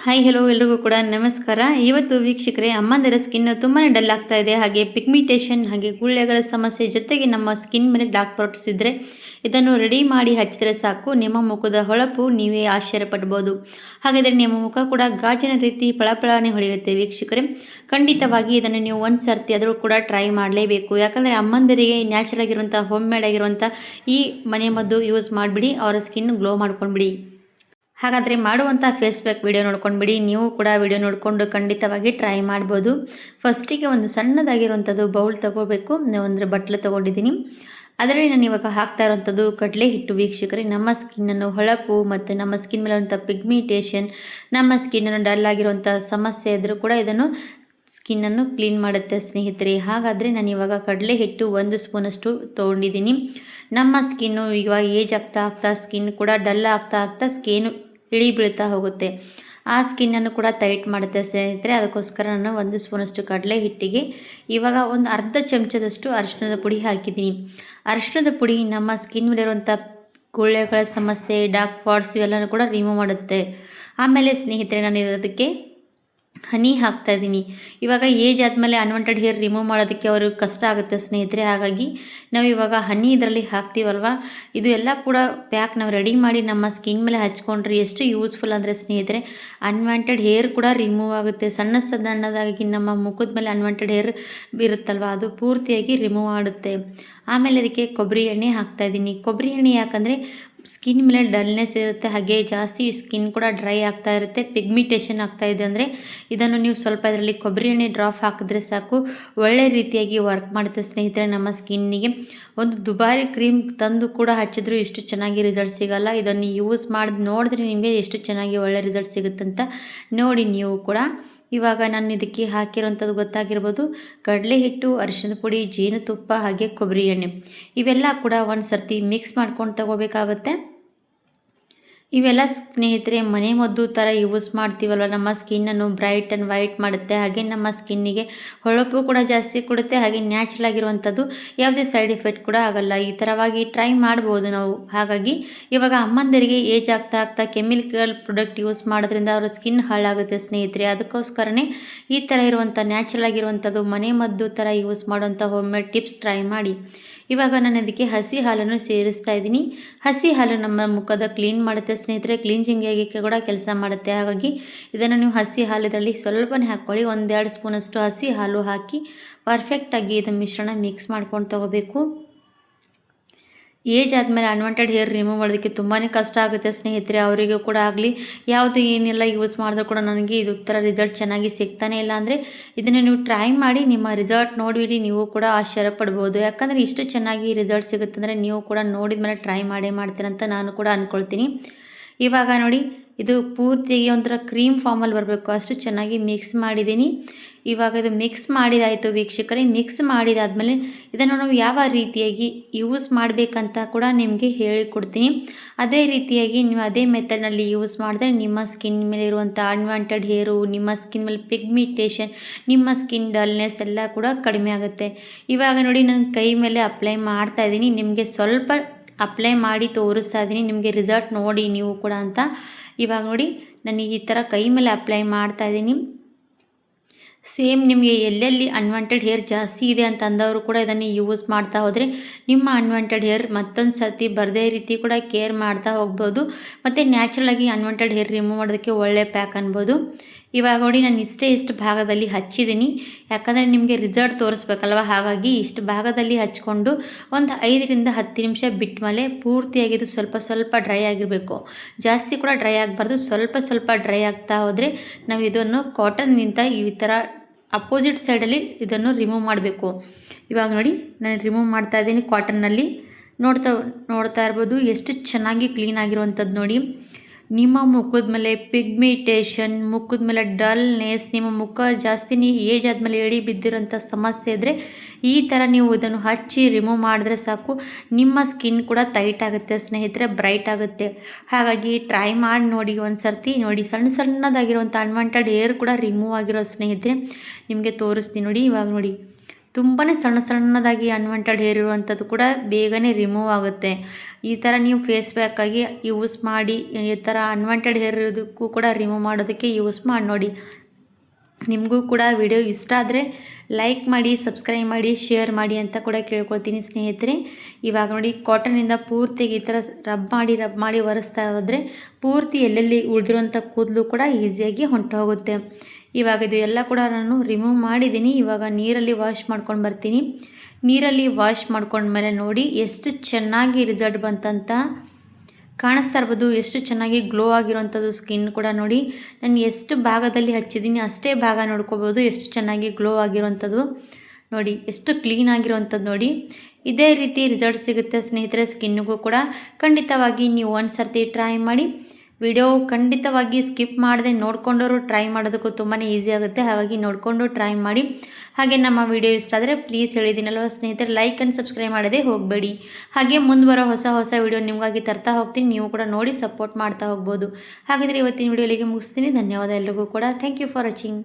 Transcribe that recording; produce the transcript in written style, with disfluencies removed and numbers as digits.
Hi hello ಎಲ್ರಿಗೂ ಕೂಡ ನಮಸ್ಕಾರ. ಇವತ್ತು ವೀಕ್ಷಕರೇ, ಅಮ್ಮಂದಿರ ಸ್ಕಿನ್ ತುಂಬಾ ಡಲ್ ಆಗ್ತಾ ಇದೆ. ಹಾಗೆ ಪಿಗ್ಮಿಟೇಷನ್ ಹಾಗೆ ಗುಳ್ಳೆಗಳ ಸಮಸ್ಯೆ ಜೊತೆಗೆ ನಮ್ಮ ಸ್ಕಿನ್ ಮೇಲೆ ಡಾರ್ಕ್ ಸ್ಪಾಟ್ಸ್ ಇದ್ದರೆ ಇದನ್ನು ರೆಡಿ ಮಾಡಿ ಹಚ್ಚಿದರೆ ಸಾಕು, ನಿಮ್ಮ ಮುಖದ ಹೊಳಪು ನೀವೇ ಆಶ್ಚರ್ಯಪಡ್ಬೋದು. ಹಾಗಾದರೆ ನಿಮ್ಮ ಮುಖ ಕೂಡ ಗಾಜಿನ ರೀತಿ ಫಳಫಳನೆ ಹೊಳೆಯುತ್ತೆ. ವೀಕ್ಷಕರೇ, ಖಂಡಿತವಾಗಿ ಇದನ್ನು ನೀವು ಒಂದು ಸರ್ತಿ ಆದರೂ ಕೂಡ ಟ್ರೈ ಮಾಡಲೇಬೇಕು. ಯಾಕಂದರೆ ಅಮ್ಮಂದಿರಿಗೆ ನ್ಯಾಚುರಲ್ ಆಗಿರುವಂಥ ಹೋಮ್ ಮೇಡ್ ಆಗಿರುವಂಥ ಈ ಮನೆ ಮದ್ದು ಯೂಸ್ ಮಾಡಿಬಿಡಿ, ಅವರ ಸ್ಕಿನ್ ಗ್ಲೋ ಮಾಡ್ಕೊಂಡ್ಬಿಡಿ. ಹಾಗಾದರೆ ಮಾಡುವಂಥ ಫೇಸ್ ಪ್ಯಾಕ್ ವಿಡಿಯೋ ನೋಡ್ಕೊಂಡ್ಬಿಡಿ. ನೀವು ಕೂಡ ವಿಡಿಯೋ ನೋಡಿಕೊಂಡು ಖಂಡಿತವಾಗಿ ಟ್ರೈ ಮಾಡ್ಬೋದು. ಫಸ್ಟಿಗೆ ಒಂದು ಸಣ್ಣದಾಗಿರುವಂಥದ್ದು ಬೌಲ್ ತೊಗೋಬೇಕು. ಅಂದರೆ ಬಟ್ಲು ತೊಗೊಂಡಿದ್ದೀನಿ. ಅದರಲ್ಲಿ ನಾನು ಇವಾಗ ಹಾಕ್ತಾ ಇರೋವಂಥದ್ದು ಕಡಲೆ ಹಿಟ್ಟು. ವೀಕ್ಷಕರೇ, ನಮ್ಮ ಸ್ಕಿನ್ನನ್ನು ಹೊಳಪು ಮತ್ತು ನಮ್ಮ ಸ್ಕಿನ್ ಮೇಲೆ ಇರುವಂಥ ಪಿಗ್ಮಿಟೇಷನ್, ನಮ್ಮ ಸ್ಕಿನ್ನನ್ನು ಡಲ್ ಆಗಿರುವಂಥ ಸಮಸ್ಯೆ ಇದ್ದರೂ ಕೂಡ ಇದನ್ನು ಸ್ಕಿನ್ನನ್ನು ಕ್ಲೀನ್ ಮಾಡುತ್ತೆ ಸ್ನೇಹಿತರೆ. ಹಾಗಾದರೆ ನಾನು ಇವಾಗ ಕಡಲೆ ಹಿಟ್ಟು 1 ಸ್ಪೂನಷ್ಟು ತೊಗೊಂಡಿದ್ದೀನಿ. ನಮ್ಮ ಸ್ಕಿನ್ನು ಇವಾಗ ಏಜ್ ಆಗ್ತಾ ಆಗ್ತಾ ಸ್ಕಿನ್ ಕೂಡ ಡಲ್ ಆಗ್ತಾ ಆಗ್ತಾ ಸ್ಕಿನ್ ಇಳಿ ಬೀಳ್ತಾ ಹೋಗುತ್ತೆ. ಆ ಸ್ಕಿನ್ನನ್ನು ಕೂಡ ಟೈಟ್ ಮಾಡುತ್ತೆ ಸ್ನೇಹಿತರೆ. ಅದಕ್ಕೋಸ್ಕರ ನಾನು 1 ಸ್ಪೂನಷ್ಟು ಕಡಲೆ ಹಿಟ್ಟಿಗೆ ಇವಾಗ ಒಂದು ಅರ್ಧ ಚಮಚದಷ್ಟು ಅರಿಶಿಣದ ಪುಡಿ ಹಾಕಿದ್ದೀನಿ. ಅರಿಶಿಣದ ಪುಡಿ ನಮ್ಮ ಸ್ಕಿನ್ ಮೇಲಿರುವಂಥ ಗುಳ್ಳೆಗಳ ಸಮಸ್ಯೆ, ಡಾರ್ಕ್ ಸ್ಪಾಟ್ಸ್ ಇವೆಲ್ಲನೂ ಕೂಡ ರಿಮೂವ್ ಮಾಡುತ್ತೆ. ಆಮೇಲೆ ಸ್ನೇಹಿತರೆ, ನಾನು ಅದಕ್ಕೆ ಹನಿ ಹಾಕ್ತಾಯಿದ್ದೀನಿ. ಇವಾಗ ಏಜ್ ಆದಮೇಲೆ ಅನ್ವಾಂಟೆಡ್ ಹೇರ್ ರಿಮೂವ್ ಮಾಡೋದಕ್ಕೆ ಅವ್ರಿಗೆ ಕಷ್ಟ ಆಗುತ್ತೆ ಸ್ನೇಹಿತರೆ. ಹಾಗಾಗಿ ನಾವು ಇವಾಗ ಹನಿ ಇದರಲ್ಲಿ ಹಾಕ್ತೀವಲ್ವ, ಇದು ಎಲ್ಲ ಕೂಡ ಪ್ಯಾಕ್ ನಾವು ರೆಡಿ ಮಾಡಿ ನಮ್ಮ ಸ್ಕಿನ್ ಮೇಲೆ ಹಚ್ಕೊಂಡ್ರೆ ಎಷ್ಟು ಯೂಸ್ಫುಲ್ ಅಂದರೆ ಸ್ನೇಹಿತರೆ, ಅನ್ವಾಂಟೆಡ್ ಹೇರ್ ಕೂಡ ರಿಮೂವ್ ಆಗುತ್ತೆ. ಸಣ್ಣದಾಗಿ ನಮ್ಮ ಮುಖದ ಮೇಲೆ ಅನ್ವಾಂಟೆಡ್ ಹೇರ್ ಇರುತ್ತಲ್ವ, ಅದು ಪೂರ್ತಿಯಾಗಿ ರಿಮೂವ್ ಮಾಡುತ್ತೆ. ಆಮೇಲೆ ಅದಕ್ಕೆ ಕೊಬ್ಬರಿ ಎಣ್ಣೆ ಹಾಕ್ತಾಯಿದ್ದೀನಿ. ಕೊಬ್ಬರಿ ಎಣ್ಣೆ ಯಾಕಂದರೆ ಸ್ಕಿನ್ ಮೇಲೆ ಡಲ್ನೆಸ್ ಇರುತ್ತೆ, ಹಾಗೆ ಜಾಸ್ತಿ ಸ್ಕಿನ್ ಕೂಡ ಡ್ರೈ ಆಗ್ತಾ ಇರುತ್ತೆ, ಪಿಗ್ಮಿಟೇಷನ್ ಆಗ್ತಾಯಿದೆ ಅಂದರೆ ಇದನ್ನು ನೀವು ಸ್ವಲ್ಪ ಇದರಲ್ಲಿ ಕೊಬ್ಬರಿ ಎಣ್ಣೆ ಡ್ರಾಪ್ ಹಾಕಿದ್ರೆ ಸಾಕು, ಒಳ್ಳೆ ರೀತಿಯಾಗಿ ವರ್ಕ್ ಮಾಡುತ್ತೆ ಸ್ನೇಹಿತರೆ. ನಮ್ಮ ಸ್ಕಿನ್ನಿಗೆ ಒಂದು ದುಬಾರಿ ಕ್ರೀಮ್ ತಂದು ಕೂಡ ಹಚ್ಚಿದ್ರೂ ಇಷ್ಟು ಚೆನ್ನಾಗಿ ರಿಸಲ್ಟ್ ಸಿಗೋಲ್ಲ. ಇದನ್ನು ಯೂಸ್ ಮಾಡಿ ನೋಡಿದ್ರೆ ನಿಮಗೆ ಎಷ್ಟು ಚೆನ್ನಾಗಿ ಒಳ್ಳೆ ರಿಸಲ್ಟ್ ಸಿಗುತ್ತಂತ ನೋಡಿ ನೀವು ಕೂಡ. ಇವಾಗ ನಾನು ಇದಕ್ಕೆ ಹಾಕಿರೋಂಥದ್ದು ಗೊತ್ತಾಗಿರ್ಬೋದು, ಕಡಲೆ ಹಿಟ್ಟು, ಅರಿಶಿಣದ ಪುಡಿ, ಜೇನುತುಪ್ಪ ಹಾಗೆ ಕೊಬ್ಬರಿ ಎಣ್ಣೆ ಇವೆಲ್ಲ ಕೂಡ ಒಂದು ಸರ್ತಿ ಮಿಕ್ಸ್ ಮಾಡ್ಕೊಂಡು ತಗೋಬೇಕಾಗುತ್ತೆ. ಇವೆಲ್ಲ ಸ್ನೇಹಿತರೆ ಮನೆ ಮದ್ದು ಥರ ಯೂಸ್ ಮಾಡ್ತೀವಲ್ವ, ನಮ್ಮ ಸ್ಕಿನ್ನನ್ನು ಬ್ರೈಟ್ ಆ್ಯಂಡ್ ವೈಟ್ ಮಾಡುತ್ತೆ. ಹಾಗೆ ನಮ್ಮ ಸ್ಕಿನ್ನಿಗೆ ಹೊಳಪು ಕೂಡ ಜಾಸ್ತಿ ಕೊಡುತ್ತೆ. ಹಾಗೆ ನ್ಯಾಚುರಲ್ ಆಗಿರುವಂಥದ್ದು, ಯಾವುದೇ ಸೈಡ್ ಎಫೆಕ್ಟ್ ಕೂಡ ಆಗಲ್ಲ. ಈ ಥರವಾಗಿ ಟ್ರೈ ಮಾಡ್ಬೋದು ನಾವು. ಹಾಗಾಗಿ ಇವಾಗ ಅಮ್ಮಂದರಿಗೆ ಏಜ್ ಆಗ್ತಾ ಆಗ್ತಾ ಕೆಮಿಕಲ್ ಪ್ರಾಡಕ್ಟ್ ಯೂಸ್ ಮಾಡೋದ್ರಿಂದ ಅವರ ಸ್ಕಿನ್ ಹಾಳಾಗುತ್ತೆ ಸ್ನೇಹಿತರೆ. ಅದಕ್ಕೋಸ್ಕರನೇ ಈ ಥರ ಇರುವಂಥ ನ್ಯಾಚುರಲ್ ಆಗಿರುವಂಥದ್ದು ಮನೆ ಮದ್ದು ಥರ ಯೂಸ್ ಮಾಡುವಂಥ ಹೋಮ್ ಮೇಡ್ ಟಿಪ್ಸ್ ಟ್ರೈ ಮಾಡಿ. ಇವಾಗ ನಾನು ಅದಕ್ಕೆ ಹಸಿ ಹಾಲನ್ನು ಸೇರಿಸ್ತಾ ಇದ್ದೀನಿ. ಹಸಿ ಹಾಲು ನಮ್ಮ ಮುಖದ ಕ್ಲೀನ್ ಮಾಡುತ್ತೆ ಸ್ನೇಹಿತರೆ, ಕ್ಲೀನ್ಸಿಂಗ್ ಆಗಕ್ಕೆ ಕೂಡ ಕೆಲಸ ಮಾಡುತ್ತೆ. ಹಾಗಾಗಿ ಇದನ್ನು ನೀವು ಹಸಿ ಹಾಲು ಇದರಲ್ಲಿ ಸ್ವಲ್ಪನೇ ಹಾಕ್ಕೊಳ್ಳಿ. 1-2 ಸ್ಪೂನಷ್ಟು ಹಸಿ ಹಾಲು ಹಾಕಿ ಪರ್ಫೆಕ್ಟಾಗಿ ಇದು ಮಿಶ್ರಣ ಮಿಕ್ಸ್ ಮಾಡ್ಕೊಂಡು ತಗೋಬೇಕು. ಏಜ್ ಆದಮೇಲೆ ಅನ್ವಾಂಟೆಡ್ ಹೇರ್ ರಿಮೂವ್ ಮಾಡೋದಕ್ಕೆ ತುಂಬಾ ಕಷ್ಟ ಆಗುತ್ತೆ ಸ್ನೇಹಿತರೆ. ಅವರಿಗೂ ಕೂಡ ಆಗಲಿ, ಯಾವುದು ಏನೆಲ್ಲ ಯೂಸ್ ಮಾಡಿದ್ರೂ ಕೂಡ ನನಗೆ ಇದು ಥರ ರಿಸಲ್ಟ್ ಚೆನ್ನಾಗಿ ಸಿಗ್ತಾನೆ ಇಲ್ಲ ಅಂದರೆ ಇದನ್ನು ನೀವು ಟ್ರೈ ಮಾಡಿ ನಿಮ್ಮ ರಿಸಲ್ಟ್ ನೋಡಿಬಿಡಿ, ನೀವು ಕೂಡ ಆಶ್ಚರ್ಯ ಪಡ್ಬೋದು. ಯಾಕಂದರೆ ಇಷ್ಟು ಚೆನ್ನಾಗಿ ರಿಸಲ್ಟ್ ಸಿಗುತ್ತೆ ಅಂದರೆ ನೀವು ಕೂಡ ನೋಡಿದ ಮೇಲೆ ಟ್ರೈ ಮಾಡ್ತೀರಂತ ನಾನು ಕೂಡ ಅಂದ್ಕೊಳ್ತೀನಿ. ಇವಾಗ ನೋಡಿ, ಇದು ಪೂರ್ತಿಯಾಗಿ ಒಂಥರ ಕ್ರೀಮ್ ಫಾರ್ಮಲ್ಲಿ ಬರಬೇಕು, ಅಷ್ಟು ಚೆನ್ನಾಗಿ ಮಿಕ್ಸ್ ಮಾಡಿದ್ದೀನಿ. ಇವಾಗ ಇದು ಮಿಕ್ಸ್ ಮಾಡಿದಾಯಿತು ವೀಕ್ಷಕರೇ. ಮಿಕ್ಸ್ ಮಾಡಿದಾದಮೇಲೆ ಇದನ್ನು ನಾವು ಯಾವ ರೀತಿಯಾಗಿ ಯೂಸ್ ಮಾಡಬೇಕಂತ ಕೂಡ ನಿಮಗೆ ಹೇಳಿಕೊಡ್ತೀನಿ. ಅದೇ ರೀತಿಯಾಗಿ ನೀವು ಅದೇ ಮೆಥಡ್ನಲ್ಲಿ ಯೂಸ್ ಮಾಡಿದ್ರೆ ನಿಮ್ಮ ಸ್ಕಿನ್ ಮೇಲೆ ಇರುವಂಥ ಅನ್ವಾಂಟೆಡ್ ಹೇರು, ನಿಮ್ಮ ಸ್ಕಿನ್ ಮೇಲೆ ಪಿಗ್ಮಿಟೇಷನ್, ನಿಮ್ಮ ಸ್ಕಿನ್ ಡಲ್ನೆಸ್ ಎಲ್ಲ ಕೂಡ ಕಡಿಮೆ ಆಗುತ್ತೆ. ಇವಾಗ ನೋಡಿ, ನಾನು ಕೈ ಮೇಲೆ ಅಪ್ಲೈ ಮಾಡ್ತಾಯಿದ್ದೀನಿ. ನಿಮಗೆ ಸ್ವಲ್ಪ ಅಪ್ಲೈ ಮಾಡಿ ತೋರಿಸ್ತಾ ಇದ್ದೀನಿ, ನಿಮಗೆ ರಿಸಲ್ಟ್ ನೋಡಿ ನೀವು ಕೂಡ ಅಂತ. ಇವಾಗ ನೋಡಿ, ನಾನು ಈ ಥರ ಕೈ ಮೇಲೆ ಅಪ್ಲೈ ಮಾಡ್ತಾಯಿದ್ದೀನಿ. ಸೇಮ್ ನಿಮಗೆ ಎಲ್ಲೆಲ್ಲಿ ಅನ್ವಾಂಟೆಡ್ ಹೇರ್ ಜಾಸ್ತಿ ಇದೆ ಅಂತ ಅಂದವರು ಕೂಡ ಇದನ್ನು ಯೂಸ್ ಮಾಡ್ತಾ ಹೋದರೆ ನಿಮ್ಮ ಅನ್ವಾಂಟೆಡ್ ಹೇರ್ ಮತ್ತೊಂದು ಸರ್ತಿ ಬರದೇ ರೀತಿ ಕೂಡ ಕೇರ್ ಮಾಡ್ತಾ ಹೋಗ್ಬೋದು. ಮತ್ತು ನ್ಯಾಚುರಲಾಗಿ ಅನ್ವಾಂಟೆಡ್ ಹೇರ್ ರಿಮೂವ್ ಮಾಡೋದಕ್ಕೆ ಒಳ್ಳೆ ಪ್ಯಾಕ್ ಅನ್ಬೋದು. ಇವಾಗ ನೋಡಿ, ನಾನು ಇಷ್ಟು ಭಾಗದಲ್ಲಿ ಹಚ್ಚಿದ್ದೀನಿ. ಯಾಕಂದರೆ ನಿಮಗೆ ರಿಸಲ್ಟ್ ತೋರಿಸ್ಬೇಕಲ್ವ, ಹಾಗಾಗಿ ಇಷ್ಟು ಭಾಗದಲ್ಲಿ ಹಚ್ಕೊಂಡು ಒಂದು 5-10 ನಿಮಿಷ ಬಿಟ್ಟ ಮೇಲೆ ಪೂರ್ತಿಯಾಗಿದ್ದು ಸ್ವಲ್ಪ ಡ್ರೈ ಆಗಿರಬೇಕು. ಜಾಸ್ತಿ ಕೂಡ ಡ್ರೈ ಆಗಬಾರ್ದು, ಸ್ವಲ್ಪ ಡ್ರೈ ಆಗ್ತಾ ಹೋದರೆ ನಾವು ಇದನ್ನು ಕಾಟನ್ನಿಂದ ಈ ಥರ ಅಪೋಸಿಟ್ ಸೈಡಲ್ಲಿ ಇದನ್ನು ರಿಮೂವ್ ಮಾಡಬೇಕು. ಇವಾಗ ನೋಡಿ, ನಾನು ರಿಮೂವ್ ಮಾಡ್ತಾ ಇದ್ದೀನಿ ಕಾಟನ್ನಲ್ಲಿ. ನೋಡ್ತಾ ಇರ್ಬೋದು ಎಷ್ಟು ಚೆನ್ನಾಗಿ ಕ್ಲೀನ್ ಆಗಿರುವಂಥದ್ದು ನೋಡಿ. ನಿಮ್ಮ ಮುಖದ ಮೇಲೆ ಪಿಗ್ಮಿಟೇಷನ್, ಮುಖದ ಮೇಲೆ ಡಲ್ನೆಸ್, ನಿಮ್ಮ ಮುಖ ಜಾಸ್ತಿ ಏಜ್ ಆದಮೇಲೆ ಎಳಿ ಬಿದ್ದಿರೋಂಥ ಸಮಸ್ಯೆ ಇದ್ದರೆ ಈ ಥರ ನೀವು ಇದನ್ನು ಹಚ್ಚಿ ರಿಮೂವ್ ಮಾಡಿದ್ರೆ ಸಾಕು, ನಿಮ್ಮ ಸ್ಕಿನ್ ಕೂಡ ಟೈಟ್ ಆಗುತ್ತೆ ಸ್ನೇಹಿತರೆ, ಬ್ರೈಟ್ ಆಗುತ್ತೆ. ಹಾಗಾಗಿ ಟ್ರೈ ಮಾಡಿ ನೋಡಿ ಒಂದು ಸರ್ತಿ. ನೋಡಿ, ಸಣ್ಣದಾಗಿರುವಂಥ ಅನ್ವಾಂಟೆಡ್ ಹೇರ್ ಕೂಡ ರಿಮೂವ್ ಆಗಿರೋ ಸ್ನೇಹಿತರೆ ನಿಮಗೆ ತೋರಿಸ್ತೀನಿ ನೋಡಿ. ಇವಾಗ ನೋಡಿ, ತುಂಬಾ ಸಣ್ಣದಾಗಿ ಅನ್ವಾಂಟೆಡ್ ಹೇರ್ ಇರುವಂಥದ್ದು ಕೂಡ ಬೇಗನೆ ರಿಮೂವ್ ಆಗುತ್ತೆ. ಈ ಥರ ನೀವು ಫೇಸ್ ಪ್ಯಾಕಾಗಿ ಯೂಸ್ ಮಾಡಿ ಈ ಥರ ಅನ್ವಾಂಟೆಡ್ ಹೇರ್ ಇರೋದಕ್ಕೂ ಕೂಡ ರಿಮೂವ್ ಮಾಡೋದಕ್ಕೆ ಯೂಸ್ ಮಾಡಿ ನೋಡಿ. ನಿಮಗೂ ಕೂಡ ವಿಡಿಯೋ ಇಷ್ಟ ಆದರೆ ಲೈಕ್ ಮಾಡಿ, ಸಬ್ಸ್ಕ್ರೈಬ್ ಮಾಡಿ, ಶೇರ್ ಮಾಡಿ ಅಂತ ಕೂಡ ಕೇಳ್ಕೊಳ್ತೀನಿ ಸ್ನೇಹಿತರೆ. ಇವಾಗ ನೋಡಿ ಕಾಟನಿಂದ ಪೂರ್ತಿಗೆ ಈ ಥರ ರಬ್ ಮಾಡಿ ಒರೆಸ್ತಾ ಹೋದರೆ ಪೂರ್ತಿ ಎಲ್ಲೆಲ್ಲಿ ಉಳಿದಿರುವಂಥ ಕೂದಲು ಕೂಡ ಈಸಿಯಾಗಿ ಹೊಂಟೋಗುತ್ತೆ. ಇವಾಗ ಇದು ಎಲ್ಲ ಕೂಡ ನಾನು ರಿಮೂವ್ ಮಾಡಿದ್ದೀನಿ. ಇವಾಗ ನೀರಲ್ಲಿ ವಾಶ್ ಮಾಡ್ಕೊಂಡು ಬರ್ತೀನಿ. ನೀರಲ್ಲಿ ವಾಶ್ ಮಾಡ್ಕೊಂಡ್ಮೇಲೆ ನೋಡಿ ಎಷ್ಟು ಚೆನ್ನಾಗಿ ರಿಸಲ್ಟ್ ಬಂತಂತ ಕಾಣಿಸ್ತಾ ಇರ್ಬೋದು. ಎಷ್ಟು ಚೆನ್ನಾಗಿ ಗ್ಲೋ ಆಗಿರೋವಂಥದ್ದು ಸ್ಕಿನ್ ಕೂಡ ನೋಡಿ. ನಾನು ಎಷ್ಟು ಭಾಗದಲ್ಲಿ ಹಚ್ಚಿದ್ದೀನಿ ಅಷ್ಟೇ ಭಾಗ ನೋಡ್ಕೋಬೋದು ಎಷ್ಟು ಚೆನ್ನಾಗಿ ಗ್ಲೋ ಆಗಿರೋವಂಥದ್ದು ನೋಡಿ, ಎಷ್ಟು ಕ್ಲೀನ್ ಆಗಿರೋವಂಥದ್ದು ನೋಡಿ. ಇದೇ ರೀತಿ ರಿಸಲ್ಟ್ ಸಿಗುತ್ತೆ ಸ್ನೇಹಿತರೆ ಸ್ಕಿನ್ನಿಗೂ ಕೂಡ. ಖಂಡಿತವಾಗಿ ನೀವು ಒಂದು ಸರ್ತಿ ಟ್ರೈ ಮಾಡಿ. ವಿಡಿಯೋ ಖಂಡಿತವಾಗಿ ಸ್ಕಿಪ್ ಮಾಡದೆ ನೋಡ್ಕೊಂಡವರು ಟ್ರೈ ಮಾಡೋದಕ್ಕೂ ತುಂಬಾ ಈಸಿ ಆಗುತ್ತೆ. ಹಾಗಾಗಿ ನೋಡಿಕೊಂಡು ಟ್ರೈ ಮಾಡಿ. ಹಾಗೆ ನಮ್ಮ ವಿಡಿಯೋ ಇಷ್ಟ ಆದರೆ ಪ್ಲೀಸ್ ಹೇಳಿದ್ದೀನಲ್ವ ಸ್ನೇಹಿತರೆ, ಲೈಕ್ ಆ್ಯಂಡ್ ಸಬ್ಸ್ಕ್ರೈಬ್ ಮಾಡೋದೇ ಹೋಗಬೇಡಿ. ಹಾಗೆ ಮುಂದೆ ಬರೋ ಹೊಸ ವಿಡಿಯೋ ನಿಮಗಾಗಿ ತರ್ತಾ ಹೋಗ್ತೀನಿ. ನೀವು ಕೂಡ ನೋಡಿ ಸಪೋರ್ಟ್ ಮಾಡ್ತಾ ಹೋಗ್ಬೋದು. ಹಾಗಿದ್ರೆ ಇವತ್ತಿನ ವಿಡಿಯೋ ಇಲ್ಲಿಗೆ ಮುಗಿಸ್ತೀನಿ. ಧನ್ಯವಾದ ಎಲ್ರಿಗೂ ಕೂಡ. Thank you for watching.